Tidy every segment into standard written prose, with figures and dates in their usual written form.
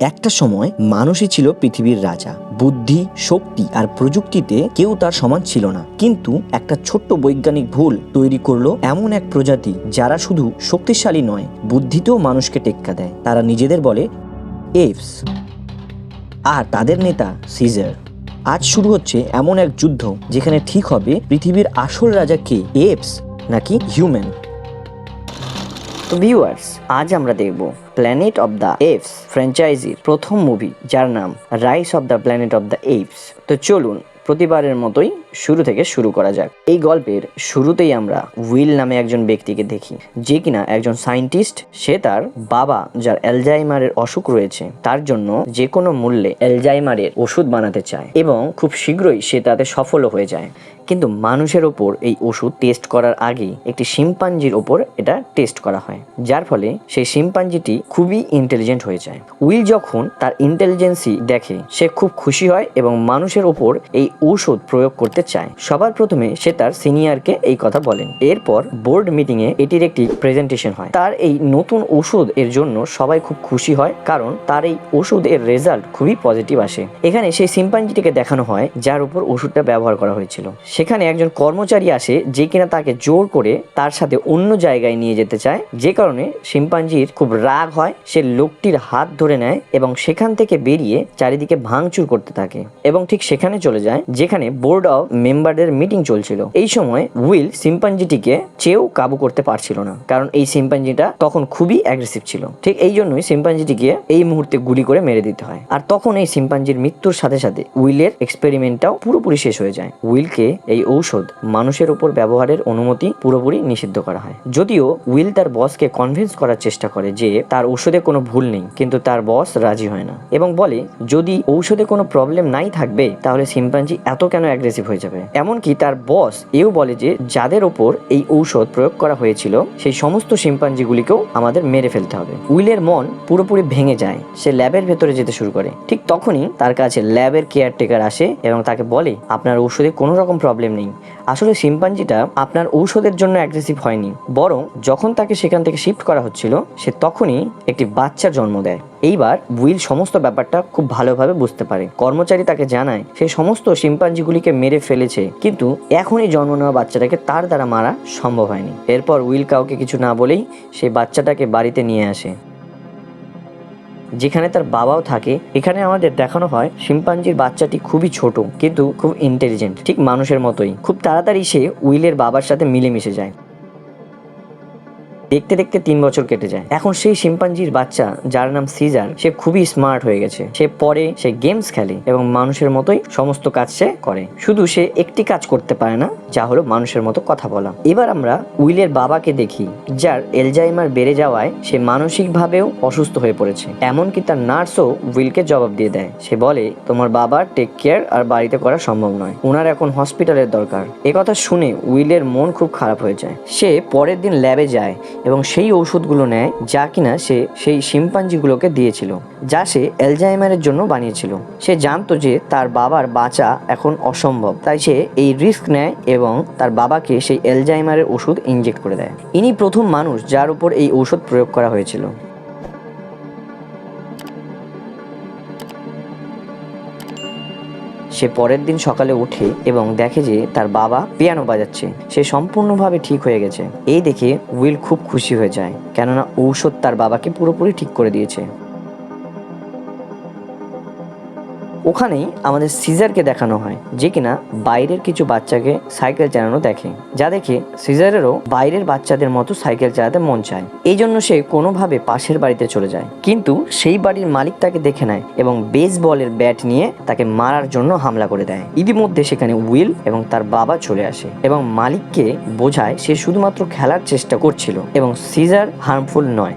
একটা সময় মানুষই ছিল পৃথিবীর রাজা। বুদ্ধি, শক্তি আর প্রযুক্তিতে কেউ তার সমান ছিল না। কিন্তু একটা ছোট্ট বৈজ্ঞানিক ভুল তৈরি করলো এমন এক প্রজাতি যারা শুধু শক্তিশালী নয়, বুদ্ধিতেও মানুষকে টেক্কা দেয়। তারা নিজেদের বলে এপস, আর তাদের নেতা সিজার। আজ শুরু হচ্ছে এমন এক যুদ্ধ যেখানে ঠিক হবে পৃথিবীর আসল রাজা কে, এপস নাকি হিউম্যান। তো ভিউয়ার্স, আজ আমরা দেখব প্ল্যানেট অফ দ্য এপস ফ্র্যাঞ্চাইজির প্রথম মুভি, যার নাম rice of the planet of the apps. তো চলুন প্রতিবারের মতোই শুরু থেকে শুরু করা যাক। এই গল্পের শুরুতেই আমরা উইল নামে একজন ব্যক্তিকে দেখি, যে কিনা একজন সায়েন্টিস্ট। সে তার বাবা, যার অ্যালজাইমারের অসুখ রয়েছে, তার জন্য যে কোনো মূল্যে অ্যালজাইমারের ওষুধ বানাতে চায় এবং খুব শীঘ্রই সে তাতে সফলও হয়ে যায়। কিন্তু মানুষের ওপর এই ওষুধ টেস্ট করার আগে একটি শিম্পাঞ্জির ওপর এটা টেস্ট করা হয়, যার ফলে সেই শিম্পাঞ্জিটি খুবই ইন্টেলিজেন্ট হয়ে যায়। উইল যখন তার ইন্টেলিজেন্সি দেখে, সে খুব খুশি হয় এবং মানুষের ওপর এই ঔষধ প্রয়োগ করতে চায়। সবার প্রথমে সে তার সিনিয়রকে এই কথা বলেন। এরপর বোর্ড মিটিংয়ে এটির একটি প্রেজেন্টেশন হয়। তার এই নতুন ওষুধ এর জন্য সবাই খুব খুশি হয়, কারণ তার এই ওষুধের রেজাল্ট খুবই পজিটিভ আসে। এখানে সেই শিম্পাঞ্জিটিকে দেখানো হয় যার উপর ওষুধটা ব্যবহার করা হয়েছিল। সেখানে একজন কর্মচারী আসে, যে কিনা তাকে জোর করে তার সাথে অন্য জায়গায় নিয়ে যেতে চায়, যে কারণে শিম্পাঞ্জির খুব রাগ হয়। সে লোকটির হাত ধরে নেয় এবং সেখান থেকে বেরিয়ে চারিদিকে ভাঙচুর করতে থাকে এবং ঠিক সেখানে চলে যায় যেখানে বোর্ড অফ মেম্বারদের মিটিং চলছিল। এই সময় উইল শিম্পাঞ্জিটিকে চেয়েও কাবু করতে পারছিল না, কারণ এই শিম্পাঞ্জিটা তখন খুবই অ্যাগ্রেসিভ ছিল। ঠিক এই জন্যই শিম্পাঞ্জিটিকে এই মুহূর্তে গুলি করে মেরে দিতে হয়। আর তখন এই শিম্পাঞ্জির মৃত্যুর সাথে সাথে উইলের এক্সপেরিমেন্টটাও পুরোপুরি শেষ হয়ে যায়। উইলকে এই ঔষধ মানুষের উপর ব্যবহারের অনুমতি পুরোপুরি নিষিদ্ধ করা হয়। যদিও উইল তার বসকে কনভিন্স করার চেষ্টা করে যে তার ঔষধে কোনো ভুল নেই, কিন্তু তার বস রাজি হয় না এবং বলে যদি ঔষধে কোনো প্রবলেম নাই থাকবে তাহলে শিম্পাঞ্জি এত কেন অ্যাগ্রেসিভ হয়ে যাবে। এমনকি তার বস এও বলে যে যাদের ওপর এই ঔষধ প্রয়োগ করা হয়েছিল সেই সমস্ত শিম্পাঞ্জিগুলিকেও আমাদের মেরে ফেলতে হবে। উইলের মন পুরোপুরি ভেঙে যায়। সে ল্যাবের ভেতরে যেতে শুরু করে। ঠিক তখনই তার কাছে ল্যাবের কেয়ারটেকার আসে এবং তাকে বলে আপনার ঔষধে কোনো রকম প্রবলেম নেই। আসলে শিম্পাঞ্জিটা আপনার ঔষধের জন্য অ্যাগ্রেসিভ হয়নি, বরং যখন তাকে সেখান থেকে শিফট করা হচ্ছিল সে তখনই একটি বাচ্চার জন্ম দেয়। এইবার উইল সমস্ত ব্যাপারটা খুব ভালোভাবে বুঝতে পারে। কর্মচারী তাকে জানায় সে সমস্ত শিম্পাঞ্জিগুলিকে মেরে ফেলেছে, কিন্তু এখনই জন্ম নেওয়া বাচ্চাটাকে তার দ্বারা মারা সম্ভব হয়নি। এরপর উইল কাউকে কিছু না বলেই সেই বাচ্চাটাকে বাড়িতে নিয়ে আসে, যেখানে তার বাবাও থাকে। এখানে আমাদের দেখানো হয় শিম্পাঞ্জির বাচ্চাটি খুবই ছোট কিন্তু খুব ইন্টেলিজেন্ট, ঠিক মানুষের মতোই। খুব তাড়াতাড়ি সে উইলের বাবার সাথে মিলেমিশে যায়। দেখতে দেখতে 3 বছর কেটে যায়। এখন সেই শিম্পাঞ্জির বাচ্চা, যার নাম সিজার, সে খুবই স্মার্ট হয়ে গেছে। সে পড়ে, সে গেমস খেলে এবং মানুষের মতোই সমস্ত কাজ সে করে। শুধু সে একটি কাজ করতে পারে না, যা হলো মানুষের মতো কথা বলা। এবার আমরা উইলের বাবাকে দেখি, যার অ্যালজাইমার বেড়ে যাওয়ায় সে মানসিকভাবেও অসুস্থ হয়ে পড়েছে। এমনকি তার নার্সও উইলকে জবাব দিয়ে দেয়। সে বলে তোমার বাবার টেক কেয়ার আর বাড়িতে করা সম্ভব নয়, ওনার এখন হসপিটালের দরকার। একথা শুনে উইলের মন খুব খারাপ হয়ে যায়। সে পরের দিন ল্যাবে যায় এবং সেই ওষুধগুলো নেয় যা কিনা সে সেই শিম্পাঞ্জিগুলোকে দিয়েছিল, যা সে অ্যালজাইমারের জন্য বানিয়েছিল। সে জানতো যে তার বাবার বাঁচা এখন অসম্ভব, তাই সে এই রিস্ক নেয় এবং তার বাবাকে সেই অ্যালজাইমারের ওষুধ ইনজেক্ট করে দেয়। ইনি প্রথম মানুষ যার উপর এই ঔষধ প্রয়োগ করা হয়েছিল। সে পরের দিন সকালে ওঠে এবং দেখে যে তার বাবা পিয়ানো বাজাচ্ছে। সে সম্পূর্ণভাবে ঠিক হয়ে গেছে। এই দেখে উইল খুব খুশি হয়ে যায়, কেননা ঔষধ তার বাবাকে পুরোপুরি ঠিক করে দিয়েছে। ওখানেই আমাদের সিজারকে দেখানো হয়, যে কিনা বাইরের কিছু বাচ্চাকে সাইকেল চালানো দেখে, যা দেখে সিজারেরও বাইরের বাচ্চাদের মতো সাইকেল চালাতে মন চায়। এই জন্য সে কোনোভাবে পাশের বাড়িতে চলে যায়, কিন্তু সেই বাড়ির মালিক তাকে দেখে নেয় এবং বেসবলের ব্যাট নিয়ে তাকে মারার জন্য হামলা করে দেয়। ইতিমধ্যে সেখানে উইল এবং তার বাবা চলে আসে এবং মালিককে বোঝায় সে শুধুমাত্র খেলার চেষ্টা করছিল এবং সিজার হার্মফুল নয়।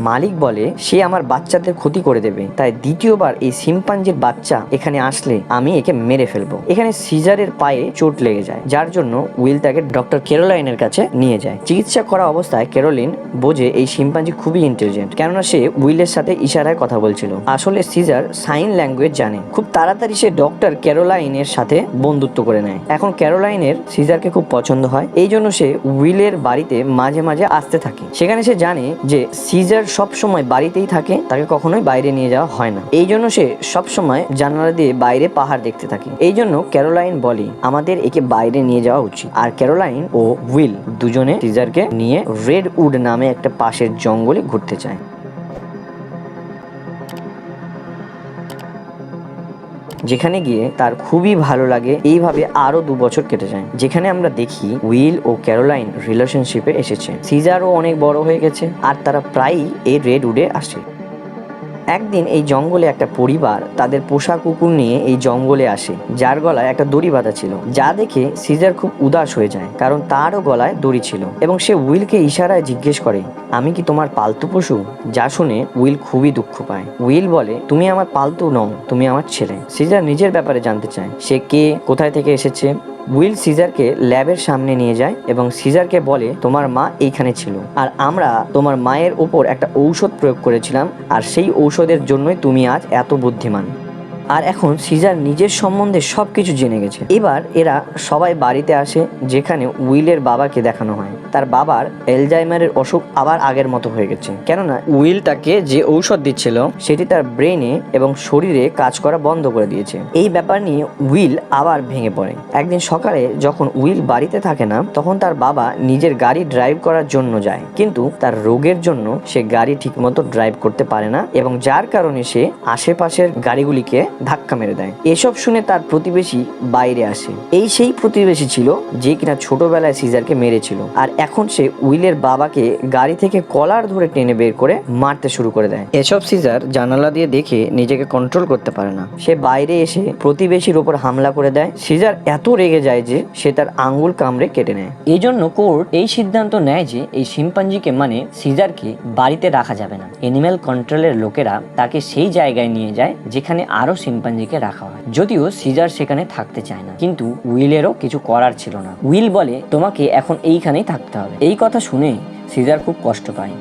মালিক বলে সে আমার বাচ্চাদের ক্ষতি করে দেবে, তাই দ্বিতীয়বার এই শিম্পাঞ্জির বাচ্চা এখানে আসলে আমি একে মেরে ফেলবো। এখানে সিজারের পায়ে চোট লেগে যায়, যার জন্য উইল তাকে ডক্টর ক্যারোলাইনের কাছে নিয়ে যায়। চিকিৎসা করা অবস্থায় ক্যারোলিন বোঝে এই শিম্পাঞ্জি খুবই ইন্টেলিজেন্ট, কেননা সে উইলের সাথে ইশারায় কথা বলছিল। আসলে সিজার সাইন ল্যাঙ্গুয়েজ জানে। খুব তাড়াতাড়ি সে ডক্টর ক্যারোলাইনের সাথে বন্ধুত্ব করে নেয়। এখন ক্যারোলাইনের সিজারকে খুব পছন্দ হয়, এই জন্য সে উইলের বাড়িতে মাঝে মাঝে আসতে থাকে। সেখানে সে জানে যে সিজার সিজার সব সময় বাড়িতেই থাকে, তাকে কখনোই বাইরে নিয়ে যাওয়া হয় না। এই জন্য সে সব সময় জানালা দিয়ে বাইরে পাহাড় দেখতে থাকে। এই জন্য ক্যারোলাইন বলে আমাদের একে বাইরে নিয়ে যাওয়া উচিত। আর ক্যারোলাইন ও উইল দুজনে সিজারকে নিয়ে রেডউড নামে একটা পাশের জঙ্গলে ঘুরতে চায়। যেখানে গিয়ে তার খুবই ভালো লাগে। এইভাবে আরো 2 বছর কেটে যায়, যেখানে আমরা দেখি উইল ও ক্যারোলাইন রিলেশনশিপে এসেছে। সিজারও অনেক বড় হয়ে গেছে আর তারা প্রায়ই এই রেডউডে আসে। একদিন এই জঙ্গলে একটা পরিবার তাদের পোষা কুকুর নিয়ে এই জঙ্গলে আসে, যার গলায় একটা দড়ি বাঁধা ছিল। যা দেখে সিজার খুব উদাস হয়ে যায়, কারণ তারও গলায় দড়ি ছিল। এবং সে উইলকে ইশারায় জিজ্ঞেস করে, আমি কি তোমার পালতু পশু? যা শুনে উইল খুবই দুঃখ পায়। উইল বলে, তুমি আমার পালতু নও, তুমি আমার ছেলে। সিজার নিজের ব্যাপারে জানতে চায়, সে কে, কোথায় থেকে এসেছে। উইল সিজারকে ল্যাবের সামনে নিয়ে যায় এবং সিজারকে বলে, তোমার মা এইখানে ছিল আর আমরা তোমার মায়ের ওপর একটা ঔষধ প্রয়োগ করেছিলাম, আর সেই ঔষধের জন্যই তুমি আজ এত বুদ্ধিমান। আর এখন সিজার নিজের সম্বন্ধে সবকিছু জেনে গেছে। এবার এরা সবাই বাড়িতে আসে, যেখানে উইলের বাবাকে দেখানো হয়। তার বাবার অ্যালজাইমারের অসুখ আবার আগের মতো হয়ে গেছে, কেননা উইল তাকে যে ঔষধ দিচ্ছিল সেটি তার ব্রেনে এবং শরীরে কাজ করা বন্ধ করে দিয়েছে। এই ব্যাপার নিয়ে উইল আবার ভেঙে পড়ে। একদিন সকালে যখন উইল বাড়িতে থাকে না, তখন তার বাবা নিজের গাড়ি ড্রাইভ করার জন্য যায়, কিন্তু তার রোগের জন্য সে গাড়ি ঠিকমতো ড্রাইভ করতে পারে না এবং যার কারণে সে আশেপাশের গাড়িগুলিকে ধাক্কা মেরে দেয়। এসব শুনে তার প্রতিবেশী বাইরে আসে। এই সেই প্রতিবেশী ছিল যে কিনা ছোটবেলায় সিজারকে মেরেছিল, আর এখন সে উইলের বাবাকে গাড়ি থেকে কলার ধরে টেনে বের করে মারতে শুরু করে দেয়। এসব সিজার জানালা দিয়ে দেখে নিজেকে কন্ট্রোল করতে পারে না। সে বাইরে এসে প্রতিবেশীর উপর হামলা করে দেয়। সিজার এত রেগে যায় যে সে তার আঙ্গুল কামড়ে কেটে নেয়। এই জন্য কোর্ট এই সিদ্ধান্ত নেয় যে এই শিম্পাঞ্জিকে মানে সিজারকে বাড়িতে রাখা যাবে না। এনিম্যাল কন্ট্রোলের লোকেরা তাকে সেই জায়গায় নিয়ে যায় যেখানে আরো শিম্পাঞ্জিকে রাখা হয়। যদিও সিজার সেখানে থাকতে চায় না, কিন্তু উইলেরও কিছু করার ছিল না। উইল বলে, তোমাকে এখন এইখানেই থাকতে হবে। এই কথা শুনে সিজার খুব কষ্ট পায়।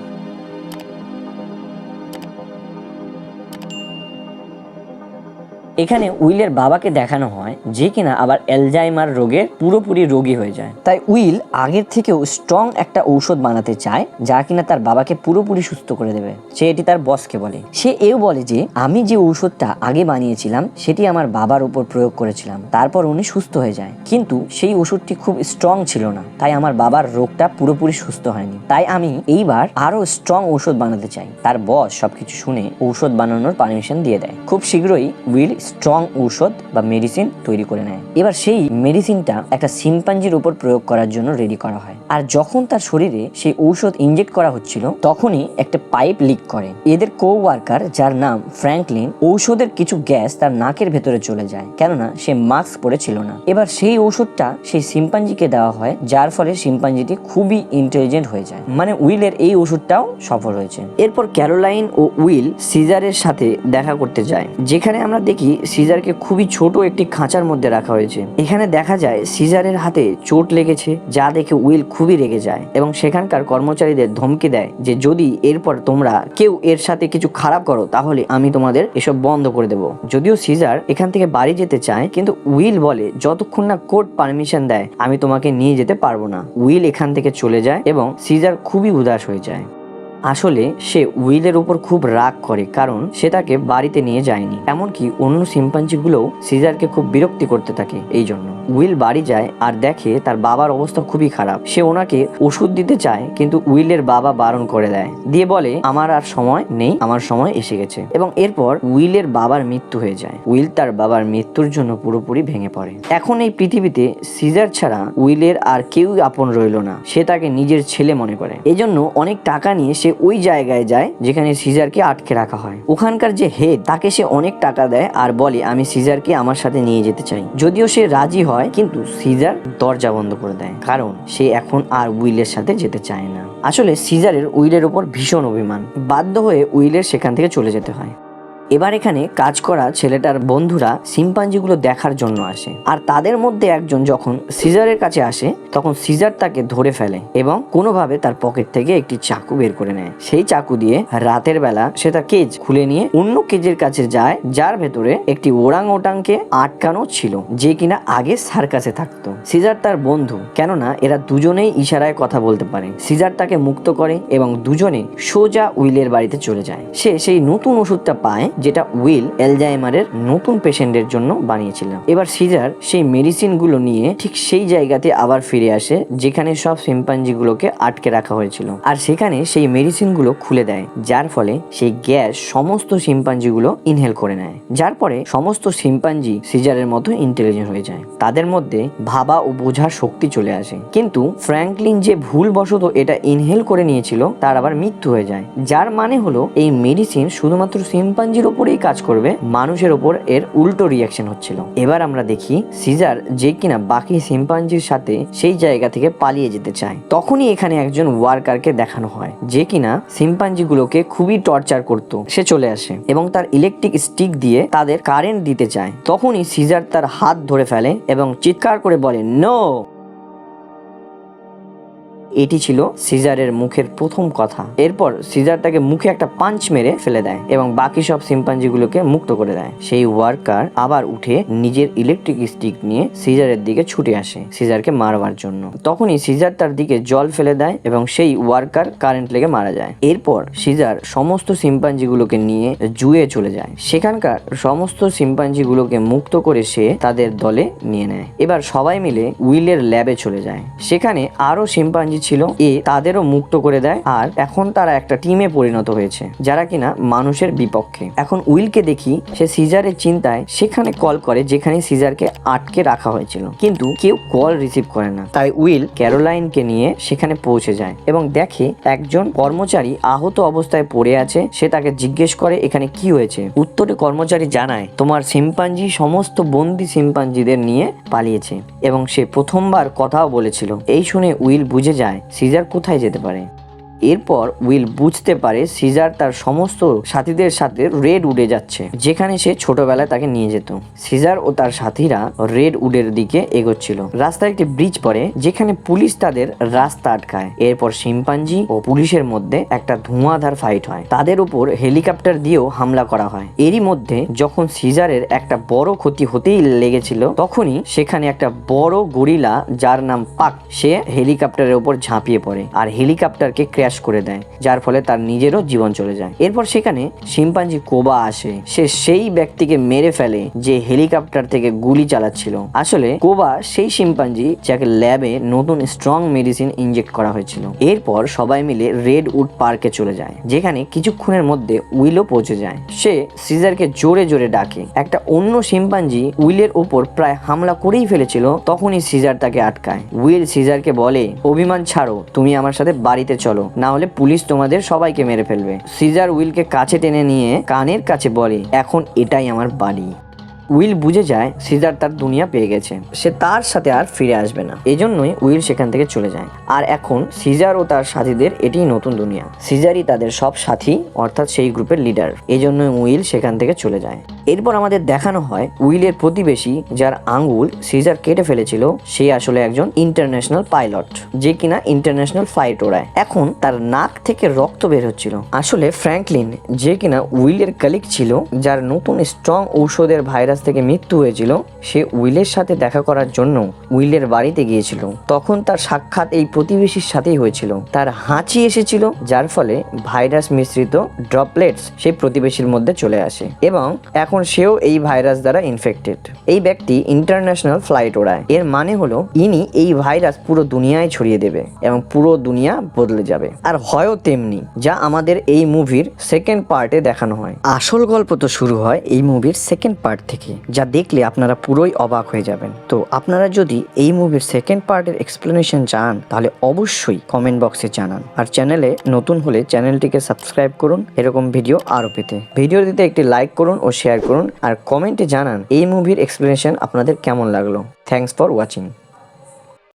এখানে উইলের বাবাকে দেখানো হয় যে কিনা আবার অ্যালজাইমার রোগের পুরোপুরি রোগী হয়ে যায়। তাই উইল আগের থেকেও স্ট্রং একটা ঔষধ বানাতে চায় যা কিনা তার বাবাকে পুরোপুরি সুস্থ করে দেবে। সে এটি তার বসকে বলে। সে এও বলে যে আমি যে ঔষধটা আগে বানিয়েছিলাম সেটি আমার বাবার উপর প্রয়োগ করেছিলাম, তারপর উনি সুস্থ হয়ে যায়, কিন্তু সেই ওষুধটি খুব স্ট্রং ছিল না, তাই আমার বাবার রোগটা পুরোপুরি সুস্থ হয়নি। তাই আমি এইবার আরো স্ট্রং ঔষধ বানাতে চাই। তার বস সবকিছু শুনে ঔষধ বানানোর পারমিশন দিয়ে দেয়। খুব শীঘ্রই উইল স্ট্রং ঔষধ বা মেডিসিন তৈরি করে নেয়। এবার সেই মেডিসিনটা একটা শিম্পাঞ্জির উপর প্রয়োগ করার জন্য রেডি করা হয়। আর যখন তার শরীরে সেই ঔষধ ইনজেক্ট করা হচ্ছিল, তখনই একটা পাইপ লিক করে। এদের কো ওয়ার্কার, যার নাম ফ্র্যাঙ্কলিন, ঔষধের কিছু গ্যাস তার নাকের ভেতরে চলে যায়, কেননা সে মাস্ক পরে ছিল না। এবার সেই ঔষধটা সেই শিম্পাঞ্জিকে দেওয়া হয়, যার ফলে শিম্পাঞ্জিটি খুবই ইন্টেলিজেন্ট হয়ে যায়। মানে উইলের এই ওষুধটাও সফল হয়েছে। এরপর ক্যারোলাইন ও উইল সিজারের সাথে দেখা করতে যায়, যেখানে আমরা দেখি সিজারকে খুবই ছোট একটি খাঁচার মধ্যে রাখা হয়েছে। এখানে দেখা যায় সিজারের হাতে চোট লেগেছে, যা দেখে উইল খুবই রেগে যায় এবং সেখানকার কর্মচারীদের ধমকি দেয় যে যদি এরপর তোমরা কেউ এর সাথে কিছু খারাপ করো তাহলে আমি তোমাদের এসব বন্ধ করে দেব। যদিও সিজার এখান থেকে বাড়ি যেতে চায়, কিন্তু উইল বলে যতক্ষণ না কোর্ট পারমিশন দেয় আমি তোমাকে নিয়ে যেতে পারবো না। উইল এখান থেকে চলে যায় এবং সিজার খুবই উদাস হয়ে যায়। আসলে সে উইলের উপর খুব রাগ করে, কারণ সে তাকে বাড়িতে নিয়ে যায়নি। এমনকি অন্য শিম্পাঞ্জিগুলোও সিজারকে খুব বিরক্তি করতে থাকে। এই জন্য উইল বাড়ি যায় আর দেখে তার বাবার অবস্থা খুবই খারাপ। সে ওনাকে ওষুধ দিতে চায়, কিন্তু উইলের বাবা বারণ করে দেয়, দিয়ে বলে আমার আর সময় নেই, আমার সময় এসে গেছে। এবং এরপর উইলের বাবার মৃত্যু হয়ে যায়। উইল তার বাবার মৃত্যুর জন্য পুরোপুরি ভেঙে পড়ে। এখন এই পৃথিবীতে সিজার ছাড়া উইলের আর কেউ আপন রইল না। সে তাকে নিজের ছেলে মনে করে। এজন্য অনেক টাকা নিয়ে সে ওই জায়গায় যায় যেখানে সিজারকে আটকে রাখা হয়। ওখানকার যে হেড, তাকে সে অনেক টাকা দেয় আর বলে আমি সিজারকে আমার সাথে নিয়ে যেতে চাই। যদিও সে রাজি হয়, কিন্তু সিজার দরজা বন্ধ করে দেয়, কারণ সে এখন আর উইলের সাথে যেতে চায় না। আসলে সিজারের উইলের উপর ভীষণ অভিমান। বাধ্য হয়ে উইলের সেখান থেকে চলে যেতে হয়। এবার এখানে কাজ করা ছেলেটার বন্ধুরা শিম্পাঞ্জিগুলো দেখার জন্য আসে, আর তাদের মধ্যে একজন যখন সিজারের কাছে আসে তখন সিজার তাকে ধরে ফেলে এবং কোনোভাবে তার পকেট থেকে একটি চাকু বের করে নেয়। সেই চাকু দিয়ে রাতের বেলা সে তার কেজ খুলে নিয়ে অন্য কেজের কাছে যায়, যার ভেতরে একটি ওরাং ওটাংকে আটকানো ছিল, যে কিনা আগে সার্কাসে থাকতো। সিজার তার বন্ধু, কেননা এরা দুজনেই ইশারায় কথা বলতে পারে। সিজার তাকে মুক্ত করে এবং দুজনে সোজা উইলের বাড়িতে চলে যায়। সে সেই নতুন ওষুধটা পায় যেটা উইল অ্যালজাইমারের নতুন পেশেন্টের জন্য বানিয়েছিল। এবার সিজার সেই মেডিসিন গুলো নিয়ে ঠিক সেই জায়গাতে আবার ফিরে আসে যেখানে সব শিম্পাঞ্জিগুলোকে আটকে রাখা হয়েছিল, আর সেখানে সেই মেডিসিন গুলো খুলে দেয়, যার ফলে সেই গ্যাস সমস্ত শিম্পাঞ্জিগুলো ইনহেল করে নেয়, যার পরে সমস্ত শিম্পাঞ্জি সিজারের মতো ইন্টেলিজেন্ট হয়ে যায়। তাদের মধ্যে ভাবা ও বোঝার শক্তি চলে আসে। কিন্তু ফ্র্যাঙ্কলিন যে ভুলবশত এটা ইনহেল করে নিয়েছিল তার আবার মৃত্যু হয়ে যায়, যার মানে হলো এই মেডিসিন শুধুমাত্র শিম্পাঞ্জির ওপরেই কাজ করবে, মানুষের ওপর এর উল্টো রিয়াকশন হচ্ছিল। এবার আমরা দেখি সিজার যে কিনা বাকি শিম্পাঞ্জির সাথে সেই জায়গা থেকে পালিয়ে যেতে চায়। তখনই এখানে একজন ওয়ার্কারকে দেখানো হয় যে কিনা শিম্পাঞ্জিগুলোকে খুবই টর্চার করত। সে চলে আসে এবং তার ইলেকট্রিক স্টিক দিয়ে তাদের কারেন্ট দিতে চায়। তখনই সিজার তার হাত ধরে ফেলে এবং চিৎকার করে বলে, নো। এটি ছিল সিজারের মুখের প্রথম কথা। এরপর সিজার তাকে মুখে একটা পাঞ্চ মেরে ফেলে দেয় এবং বাকি সব শিম্পাঞ্জিগুলোকে মুক্ত করে দেয়। সেই ওয়ার্কার আবার উঠে নিজের ইলেকট্রিক স্টিক নিয়ে সিজারের দিকে ছুটে আসে সিজারকে মারবার জন্য। তখনই সিজার তার দিকে জল ফেলে দেয় এবং সেই ওয়ার্কার কারেন্ট লেগে মারা যায়। এরপর সিজার সমস্ত শিম্পাঞ্জিগুলোকে নিয়ে জুয়ে চলে যায়। সেখানকার সমস্ত শিম্পাঞ্জিগুলোকে মুক্ত করে সে তাদের দলে নিয়ে নেয়। এবার সবাই মিলে উইলের ল্যাবে চলে যায়। সেখানে আরো শিম্পাঞ্জি ছিল, তাদেরও মুক্ত করে দেয়, আর এখন তারা একটা টিমে পরিণত হয়েছে যারা কিনা মানুষের বিপক্ষে। এখন উইলকে দেখি সে সিজারের চিন্তায় সেখানে কল করে যেখানে সিজারকে আটকে রাখা হয়েছিল, কিন্তু কেউ কল রিসিভ করে না। তাই উইল ক্যারোলাইনকে নিয়ে সেখানে পৌঁছে যায় এবং দেখে একজন কর্মচারী আহত অবস্থায় পড়ে আছে। সে তাকে জিজ্ঞেস করে এখানে কি হয়েছে। উত্তরে কর্মচারী জানায় তোমার শিম্পাঞ্জি সমস্ত বন্দি শিম্পাঞ্জিদের নিয়ে পালিয়েছে এবং সে প্রথমবার কথাও বলেছিল। এই শুনে উইল বুঝে যায় সিজার কোথায় যেতে পারে। এরপর উইল বুঝতে পারে সিজার তার সমস্ত সাথীদের সাথে রেড উডে যাচ্ছে, যেখানে সে ছোটবেলায় তাকে নিয়ে যেত। সিজার ও তার সাথীরা রেড উডের দিকে এগোচ্ছিল। রাস্তায় একটি ব্রিজ পড়ে যেখানে পুলিশ তাদের রাস্তা আটকায়। এরপর শিম্পাঞ্জি ও পুলিশের মধ্যে একটা ধোঁয়াধার ফাইট হয়। তাদের উপর হেলিকপ্টার দিয়েও হামলা করা হয়। এরই মধ্যে যখন সিজারের একটা বড় ক্ষতি হতেই লেগেছিল তখনই সেখানে একটা বড় গরিলা যার নাম পাক সে হেলিকপ্টারের উপর ঝাঁপিয়ে পড়ে আর হেলিকপ্টারকে ক্র্যাশ করে দেয়, যার ফলে তার নিজেরও জীবন চলে যায়। এরপর সেখানে শিম্পাঞ্জি কোবা আসে। সে সেই ব্যক্তিকে মেরে ফেলে যে হেলিকপ্টার থেকে গুলি চালাচ্ছিল। আসলে কোবা সেই শিম্পাঞ্জি যাকে ল্যাবে নতুন স্ট্রং মেডিসিন ইনজেক্ট করা হয়েছিল। এরপর সবাই মিলে রেড উড পার্কে চলে যায়, যেখানে কিছুক্ষণের মধ্যে উইলও পৌঁছে যায়। সে সিজারকে জোরে জোরে ডাকে। একটা অন্য শিম্পাঞ্জি উইলের উপর প্রায় হামলা করেই ফেলেছিল, তখনই সিজার তাকে আটকায়। উইল সিজারকে বলে অভিমান ছাড়ো, তুমি আমার সাথে বাড়িতে চলো, না হলে পুলিশ তোমাদের সবাইকে মেরে ফেলবে। সিজার উইলকে কাছে টেনে নিয়ে কানের কাছে বলে এখন এটাই আমার বাড়ি। উইল বুঝে যায় সিজার তার দুনিয়া পেয়ে গেছে, সে তার সাথে আর ফিরে আসবে না। এজন্যই উইল সেখান থেকে চলে যায়। আর এখন সিজার ও তার সাথীদের এটি নতুন দুনিয়া। সিজারই তাদের সব সাথী, অর্থাৎ সেই গ্রুপের লিডার। এজন্যই উইল সেখান থেকে চলে যায়। এরপর আমাদের দেখানো হয় উইলের প্রতিবেশী যার আঙ্গুল সিজার কেটে ফেলেছিল, সে আসলে একজন ইন্টারন্যাশনাল পাইলট যে কিনা ইন্টারন্যাশনাল ফ্লাইট ওড়ায়। এখন তার নাক থেকে রক্ত বের হচ্ছিল। আসলে ফ্র্যাঙ্কলিন যে কিনা উইলের কালিগ ছিল, যার নতুন স্ট্রং ঔষধের ভাইরাস থেকে মৃত্যু হয়েছিল, সে উইলের সাথে দেখা করার জন্য উইলের বাড়িতে গিয়েছিল। তখন তার সাক্ষাৎ এই প্রতিবেশীর সাথেই হয়েছিল। তার হাঁচি এসেছিল, যার ফলে ভাইরাস মিশ্রিত ড্রপলেটস সেই প্রতিবেশীর মধ্যে চলে আসে এবং এখন সেও এই ভাইরাস দ্বারা ইনফেক্টেড। এই ব্যক্তি ইন্টারন্যাশনাল ফ্লাইট ওড়ায়। এর মানে হলো ইনি এই ভাইরাস পুরো দুনিয়ায় ছড়িয়ে দেবে এবং পুরো দুনিয়া বদলে যাবে। আর হয়ও তেমনি, যা আমাদের এই মুভির সেকেন্ড পার্টে দেখানো হয়। আসল গল্প তো শুরু হয় এই মুভির সেকেন্ড পার্ট থেকে, যা দেখলে আপনারা পুরোই অবাক হয়ে যাবেন। তো আপনারা যদি এই মুভির সেকেন্ড পার্টের এক্সপ্লেনেশন চান তাহলে অবশ্যই কমেন্ট বক্সে জানান। আর চ্যানেলে নতুন হলে চ্যানেলটিকে সাবস্ক্রাইব করুন এরকম ভিডিও আরো পেতে। ভিডিওটিতে একটি লাইক করুন ও শেয়ার করুন আর কমেন্টে জানান এই মুভির এক্সপ্লেনেশন আপনাদের কেমন লাগলো। Thanks for watching.